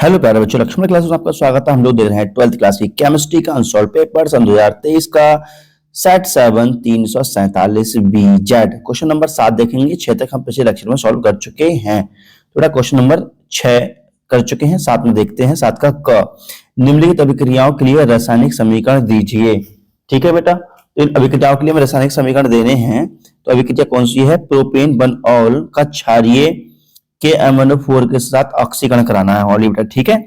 Hello प्यारे बच्चों, Lakshman classes में आपका स्वागत है। हम लोग दे रहे हैं 12th क्लास की केमिस्ट्री का अनसॉल्व पेपर सन 2023 का सेट 7 347 बीजेड क्वेश्चन नंबर 7 देखेंगे। 6 तक हम पिछले लेक्चर में सॉल्व कर चुके हैं। थोड़ा क्वेश्चन नंबर 6 कर चुके हैं। 7 में देखते हैं। 7 का क, निम्नलिखित अभिक्रियाओं के लिए रासायनिक समीकरण दीजिए। ठीक है बेटा, तो इन अभिक्रियाओं के लिए हमें रासायनिक समीकरण देने हैं। तो अभिक्रिया कौन सी है? प्रोपेन 1 का क्षारीय KMnO4 के साथ ऑक्सीकरण कराना है ऑली बेटा। ठीक है,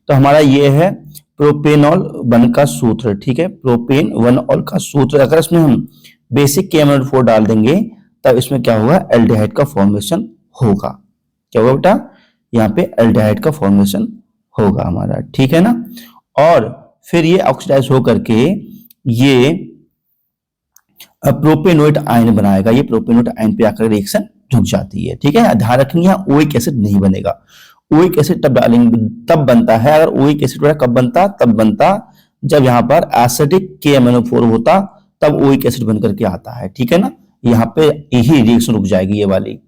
तो हमारा ये है प्रोपेनॉल 1 का सूत्र। ठीक है, प्रोपेन 1 का सूत्र, अगर इसमें हम बेसिक KMnO4 डाल देंगे तब इसमें क्या होगा? एल्डिहाइड का फॉर्मेशन होगा। क्या होगा बेटा? यहाँ पे एल्डिहाइड का फॉर्मेशन होगा हमारा। ठीक है ना, और फिर ये ऑक्सीडाइज होकर के ये प्रोपेनोइक आयन बनाएगा। ये प्रोपेनोइक आयन पे आकर रिएक्शन झुक जाती है। ठीक है, ध्यान रखेंगे यहाँ ओइक एसिड नहीं बनेगा। ओइक एसिड तब डालेंगे तब बनता है, अगर ओइक एसिड कब बनता? तब बनता जब यहाँ पर एसिडिक KMnO4 होता, तब ओइक एसिड बन करके आता है। ठीक है ना, यहाँ पे यही रिएक्शन रुक जाएगी ये वाली।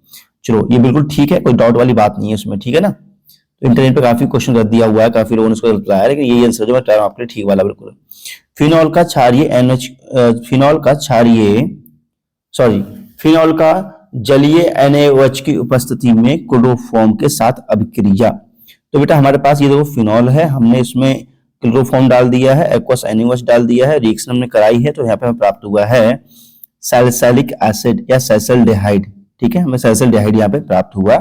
चलो ये बिल्कुल ठीक है, कोई डाउट वाली बात नहीं है इसमें। ठीक है ना, तो इंटरनेट पे काफी क्वेश्चन कर दिया हुआ है, काफी लोगों ने इसको बताया है, लेकिन यही आंसर जो मैं आपके लिए ठीक वाला बिल्कुल। फिनॉल का फिनॉल का जलीय NaOH की उपस्थिति में क्लोरोफॉर्म के साथ अभिक्रिया। तो बेटा हमारे पास ये देखो फिनॉल है, हमने इसमें क्लोरोफॉर्म डाल दिया है, एक्वस NaOH डाल दिया है, रिएक्शन हमने कराई है, तो यहाँ पे हमें प्राप्त हुआ है सैलिसिलिक एसिड या सैलिसिल्डिहाइड। ठीक है, हमें सैलिसिल्डिहाइड यहाँ पे प्राप्त हुआ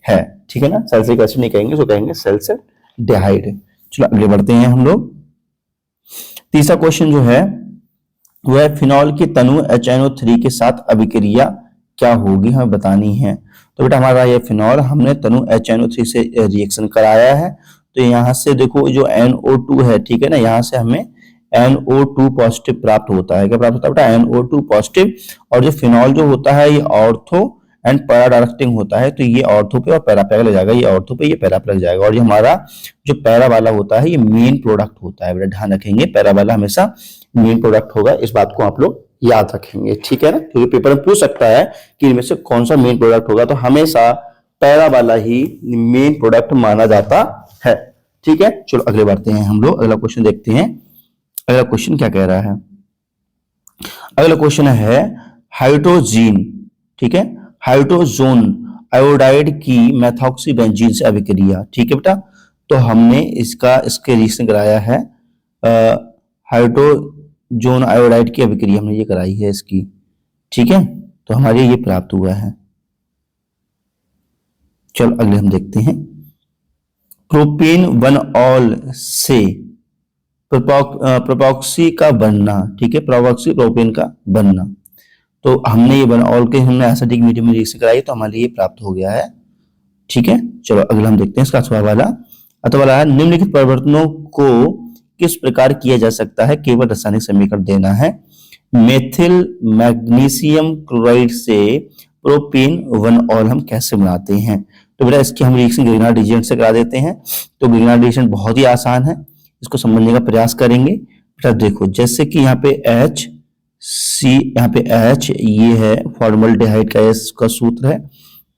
है। ठीक है ना, सैलिसिलिक एसिड नहीं कहेंगे, उसको कहेंगे सैलिसिल्डिहाइड। चलो आगे बढ़ते हैं हम लोग। तीसरा क्वेश्चन जो है वह फिनॉल की तनु HNO3 के साथ अभिक्रिया क्या होगी हमें बतानी है। तो बेटा हमारा ये फिनॉल हमने तनु HNO3 से रिएक्शन कराया है, तो यहाँ से देखो जो NO2 है, ठीक है ना, यहाँ से हमें NO2 पॉजिटिव प्राप्त होता है। क्या प्राप्त होता है बेटा? NO2 positive. और जो फिनॉल जो होता है ये ऑर्थो एंड पैरा डायरेक्टिंग होता है, तो ये ऑर्थो पे और पैरा पे लग जाएगा, ये ऑर्थो पे ये पैरा पे लग जाएगा। और ये हमारा जो पैरा वाला होता है ये मेन प्रोडक्ट होता है। बेटा ध्यान रखेंगे, पैरा वाला हमेशा मेन प्रोडक्ट होगा, इस बात को आप लोग याद रखेंगे। ठीक है ना, क्योंकि पेपर में पूछ सकता है कि इनमें से कौन सा मेन प्रोडक्ट होगा, तो हमेशा पैरा वाला ही मेन प्रोडक्ट माना जाता है। ठीक है, चलो अगले बढ़ते हैं हम लोग। अगला क्वेश्चन देखते हैं। अगला क्वेश्चन क्या कह रहा है? अगला क्वेश्चन है हाइड्रोजीन, ठीक है, हाइड्रोजोन आयोडाइड की मेथॉक्सी बेंजीन से अभिक्रिया। ठीक है बेटा, तो हमने इसके रिएक्शन कराया है हाइड्रोजोन आयोडाइड की अभिक्रिया हमने ये कराई है इसकी। ठीक है, तो हमारे ये प्राप्त हुआ है। चलो अगले हम देखते हैं। प्रोपेन 1 से प्रोपॉक्सी का बनना। ठीक है, प्रोपॉक्सी प्रोपेन का बनना, तो हमने ये 1 के हमने एसिडिक मीडियम में रिएक्शन कराई, तो हमारे ये प्राप्त हो गया है। ठीक है, चलो अगला हम देखते हैं इसका अथवा वाला है निम्नलिखित परिवर्तनों को किस प्रकार किया जा सकता है? केवल रासायनिक समीकरण देना है। मेथिल मैग्नीशियम क्लोराइड से प्रोपेन 1 हम कैसे बनाते हैं? तो बेटा इसकी हम रिएक्शन ग्रिग्नार्ड रिएजेंट से करा देते हैं। तो ग्रिग्नार्ड रिएजेंट बहुत ही आसान है, इसको समझने का प्रयास करेंगे। बेटा देखो, जैसे कि यहाँ पे यहाँ पे H ये है फॉर्मल्डिहाइड का इसका सूत्र है।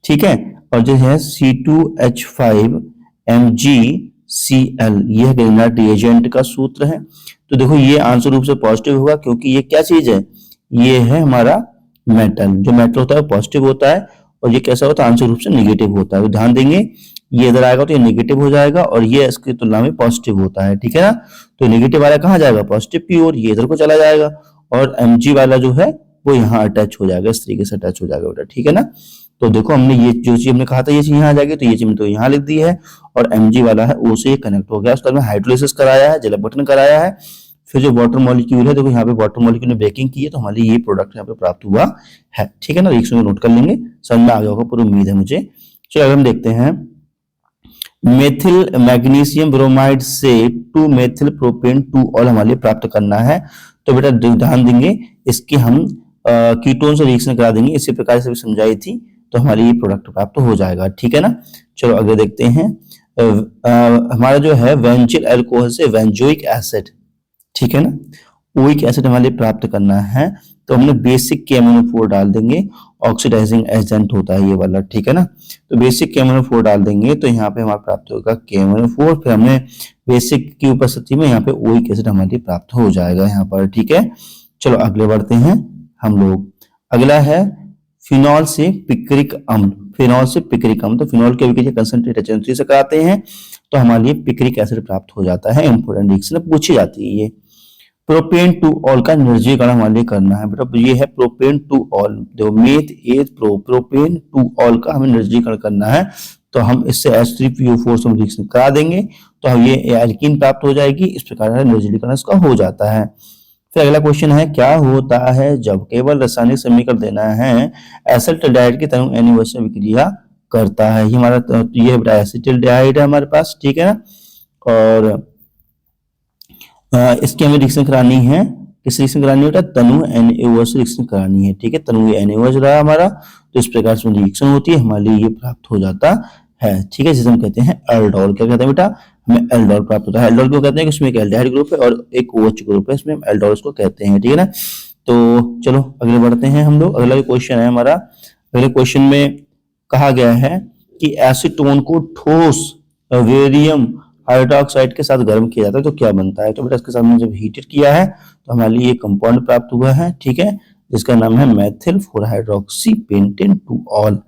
ठीक है, और जो है C2H5 MgCl ये ग्रिग्नार्ड रिएजेंट का सूत्र है। तो देखो ये आंसर रूप से पॉजिटिव होगा, क्योंकि ये क्या चीज है? ये है हमारा मेटल। जो मेटल होता है पॉजिटिव होता है, और ये कैसा होता है? आंसर रूप से नेगेटिव होता है। तो ध्यान देंगे, ये इधर आएगा तो ये नेगेटिव हो जाएगा, और ये इसकी तुलना में पॉजिटिव होता है। ठीक है ना, तो नेगेटिव वाला कहाँ जाएगा? पॉजिटिव की ओर, ये इधर को चला जाएगा, और Mg वाला जो है वो यहाँ अटैच हो जाएगा, इस तरीके से अटैच हो जाएगा बेटा। ठीक है ना, तो देखो हमने ये जो चीज हमने कहा था ये चीज यहाँ आ जाएगी, तो ये चीज तो यहाँ लिख दी है, और Mg वाला है O से कनेक्ट हो गया। उसके बाद में हाइड्रोलिसिस कराया है, जल अपघटन कराया है, फिर जो वाटर मॉलिक्यूल है, देखो यहाँ पे वाटर मॉलिक्यूल ने ब्रेकिंग की है, तो हमारे ये प्रोडक्ट यहाँ पे प्राप्त हुआ है। ठीक है ना, रिएक्शन को नोट कर लेंगे, समझ में आ गया होगा, पूरी उम्मीद है मुझे। चलो अगर हम देखते हैं, मेथिल मैग्नीशियम ब्रोमाइड से 2 मेथिल प्रोपेन 2 हमारे लिए प्राप्त करना है। तो बेटा ध्यान देंगे, इसकी हम कीटोन से रिएक्शन करा देंगे, इसी प्रकार से भी समझाई थी, तो हमारे ये प्रोडक्ट प्राप्त हो जाएगा। ठीक है ना, चलो अगले देखते हैं। हमारा जो है वेंजिल अल्कोहल से वेंजोइक एसिड, ठीक है ना, ओइक एसिड हमारे लिए प्राप्त करना है तो हमने बेसिक KMnO4 डाल देंगे, ऑक्सीडाइजिंग एजेंट होता है ये वाला, ठीक है ना। तो बेसिक KMnO4 डाल देंगे तो यहाँ पे हमारा प्राप्त होगा KMnO4, फिर हमें बेसिक की उपस्थिति में यहाँ पे ओइक एसिड हमारे लिए प्राप्त हो जाएगा यहाँ पर, ठीक है। चलो अगले बढ़ते हैं हम लोग। अगला है फिनॉल से पिक्रिक अम्ल। फिनॉल से पिक्रिक अम्ल, तो फिनॉल की अभिक्रिया कंसंट्रेट HNO3 से कराते हैं तो हमारे लिए पिक्रिक एसिड प्राप्त हो जाता है। इंपोर्टेंट रिएक्शन पूछी जाती है ये। प्रोपेन टू ऑल का निर्जलीकरण हमारे लिए करना है बेटा, ये है प्रोपेन टू ऑल, देखो meth eth propane two ol का हमें निर्जलीकरण करना है तो हम इससे H3PO4 से रिएक्शन करा देंगे तो हम ये एल्कीन प्राप्त हो जाएगी। इस प्रकार निर्जलीकरण इसका हो जाता है। फिर अगला क्वेश्चन है, क्या होता है जब केवल रासायनिक समीकरण देना है एसिटाल्डिहाइड की तरह NaOH से विक्रिया करता है। ये हमारा ये बेटा एसिटाल्डिहाइड है हमारे पास, ठीक है ना। और इसकी हमें रिएक्शन करानी है, किस रिएक्शन करानी है बेटा, तनु NaOH से रिएक्शन करानी है, ठीक है। तनु NaOH रहा हमारा, तो इस प्रकार से रिएक्शन होती है, हमारे लिए ये प्राप्त हो जाता है, ठीक है, जिसे हम कहते हैं एल्डोल। क्या कहते हैं बेटा, हमें एल्डोल प्राप्त होता है। एल्डोल को कहते हैं कि उसमें एक एल्डिहाइड ग्रुप है और एक OH ग्रुप है, इसमें हम एल्डोल उसको कहते हैं, ठीक है ना। तो चलो अगले बढ़ते हैं हम लोग। अगला क्वेश्चन है हमारा, अगले क्वेश्चन में कहा गया है कि एसीटोन को ठोस वेरियम हाइड्रोक्साइड के साथ गर्म किया जाता है तो क्या बनता है। तो बेटा इसके साथ में जब हीटेड किया है तो हमारे लिए ये कंपाउंड प्राप्त हुआ है, ठीक है, जिसका नाम है मेथिल 4-हाइड्रोक्सी पेंटेन 2-ऑल।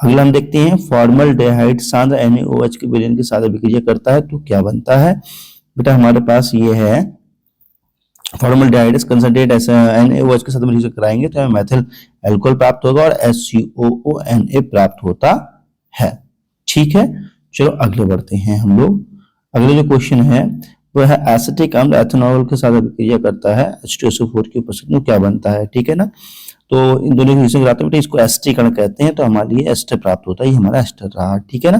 अगला हम देखते हैं, फॉर्मल्डिहाइड सांद्र NaOH के विलयन के साथ अभिक्रिया करता है तो क्या बनता है। बेटा हमारे पास ये है फॉर्मल्डिहाइड कंसंट्रेट NaOH के साथ रिएक्शन कराएंगे तो हमें मेथिल अल्कोहल प्राप्त होगा और HCOONA प्राप्त होता है, ठीक है। चलो अगले बढ़ते हैं हम लोग। अगले जो क्वेश्चन है वो है एसिटिक अम्ल एथेनॉल के साथ अभिक्रिया करता है H2SO4 की उपस्थिति में क्या बनता है, ठीक है ना। तो इन दोनों की रिएक्शन कराते हैं, इसको एस्टरीकरण कहते हैं तो हमारे लिए एस्टर प्राप्त होता है, ये हमारा एस्टर रहा, ठीक है ना।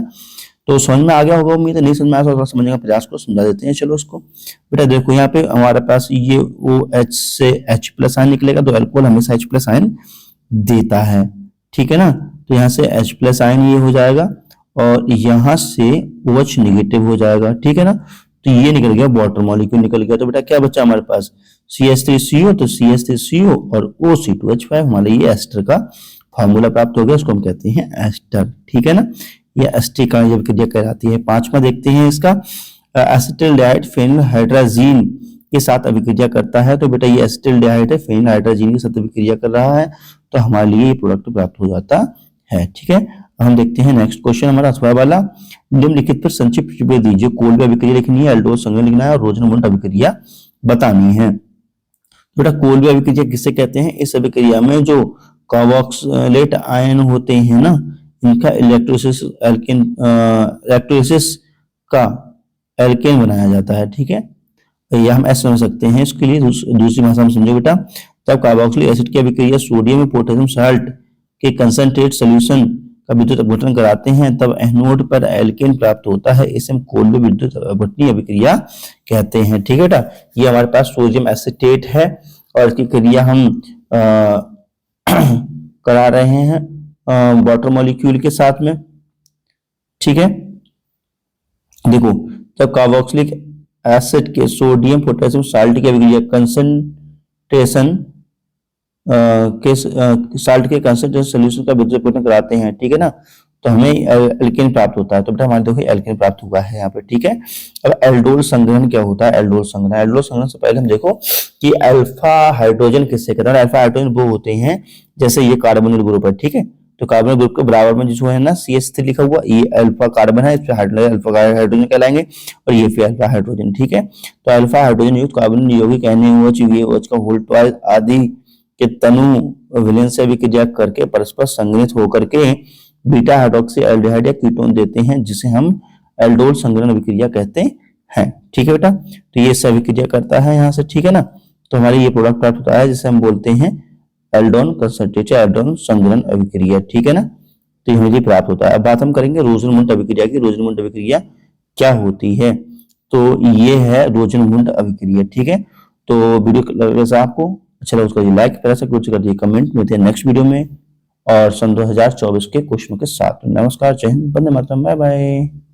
तो समझ में आ गया होगा उम्मीद है, नहीं समझ में आया तो समझने का प्रयास को समझा देते हैं। चलो उसको बेटा देखो, यहाँ पे हमारे पास ये OH से H+ आयन निकलेगा तो अल्कोहल हमेशा H+ आयन देता है, ठीक है ना। तो यहाँ से H+ आयन ये हो जाएगा और यहाँ से OH नेगेटिव हो जाएगा, ठीक है ना। तो ये निकल गया, वाटर मॉलिक्यूल निकल गया। तो बेटा क्या बचा हमारे पास, CH3CO, तो CH3CO और O(C2H5) हमारे ये एस्टर का फार्मूला प्राप्त हो गया, उसको हम कहते हैं एस्टर, ठीक है ना। ये एस्टर का जब क्रिया कहलाती है। पांचवा देखते हैं इसका, एसिटाल्डिहाइड फेनिलहाइड्राजीन के साथ अभिक्रिया करता है तो बेटा ये एसिटाल्डिहाइड है फेनिलहाइड्राजीन के साथ अभिक्रिया कर रहा है तो हमारे लिए ये प्रोडक्ट प्राप्त हो जाता है, ठीक है। हम देखते हैं नेक्स्ट क्वेश्चन हमारा 8वां वाला, निम्नलिखित पर संक्षिप्त विवरण दीजिए। कोल्बी अभिक्रिया लिखनी है, एल्डोल संघनन लिखना है और रोजनमुंड अभिक्रिया बतानी है। बेटा कोल्बी अभिक्रिया किससे कहते हैं, इस अभिक्रिया में जो कार्बोक्सिलेट आयन होते हैं ना, इनका इलेक्ट्रोलिसिस का एल्केन बनाया जाता है, ठीक है। यह हम ऐसे समझ सकते हैं। इसके लिए दूसरी भाषा में समझो बेटा, तब कार्बोक्सिलिक एसिड की अभिक्रिया सोडियम में पोटेशियम साल्ट के कंसंट्रेट सॉल्यूशन का विद्युत अपघटन कराते हैं तब एनोड पर एल्केन प्राप्त होता है, इसे हम कोल्बी विद्युत अपघटनीय अभिक्रिया कहते हैं, ठीक है बेटा। ये हमारे पास सोडियम एसीटेट है और इसकी क्रिया हम करा रहे हैं वाटर मॉलिक्यूल के साथ में, ठीक है। देखो जब कार्बोक्सिलिक एसिड के सोडियम पोटेशियम साल्ट की अभिक्रिया कंसंट्रेशन के साल्ट के कंसंट्रेशन सॉल्यूशन का विद्युत अपघटन कराते हैं, ठीक है ना, तो हमें एल्केन प्राप्त होता है। तो बेटा हमारे देखो एल्केन प्राप्त हुआ है यहाँ पे, ठीक है। अब एल्डोल संग्रहण क्या होता है, एल्डोल संग्रहण, एल्डोल संग्रहण से पहले हम देखो कि अल्फा हाइड्रोजन किससे कहते हैं। अल्फा हाइड्रोजन वो होते हैं जैसे ये कार्बोनिल ग्रुप है, ठीक है। तो कार्बोनिल ग्रुप के बराबर में जो है ना CH3 लिखा हुआ, ये अल्फा कार्बन है, इस पे अल्फा हाइड्रोजन कहलाएंगे और ये फिर अल्फा हाइड्रोजन, ठीक है। तो अल्फा हाइड्रोजन युक्त कार्बन यौगिक NaOH VaOH का होल ट्वाइस आदि के तनु विलयन से अभिक्रिया करके परस्पर संघनित होकर के बीटा हाइड्रोक्सी एल्डिहाइड या कीटोन देते हैं, जिसे हम एल्डोल संघनन अभिक्रिया कहते हैं, ठीक है बेटा। तो ये सब अभिक्रिया करता है यहाँ से, ठीक है ना। तो हमारे ये प्रोडक्ट प्राप्त होता है जिसे हम बोलते हैं एल्डोन कंसंट्रेट एल्डोन संघनन अभिक्रिया, ठीक है ना। तो ये प्राप्त होता है। अब बात हम करेंगे रोजनमुंड अभिक्रिया की। रोजनमुंड अभिक्रिया क्या होती है, तो ये है रोजनमुंड अभिक्रिया, ठीक है। तो वीडियो लगे आपको अच्छा लगा उसका लाइक कर दिए, कमेंट मिलते हैं नेक्स्ट वीडियो में और सन 2024 के क्वेश्चनों के साथ। नमस्कार, जय हिंद, वंदे मातरम, बाय बाय।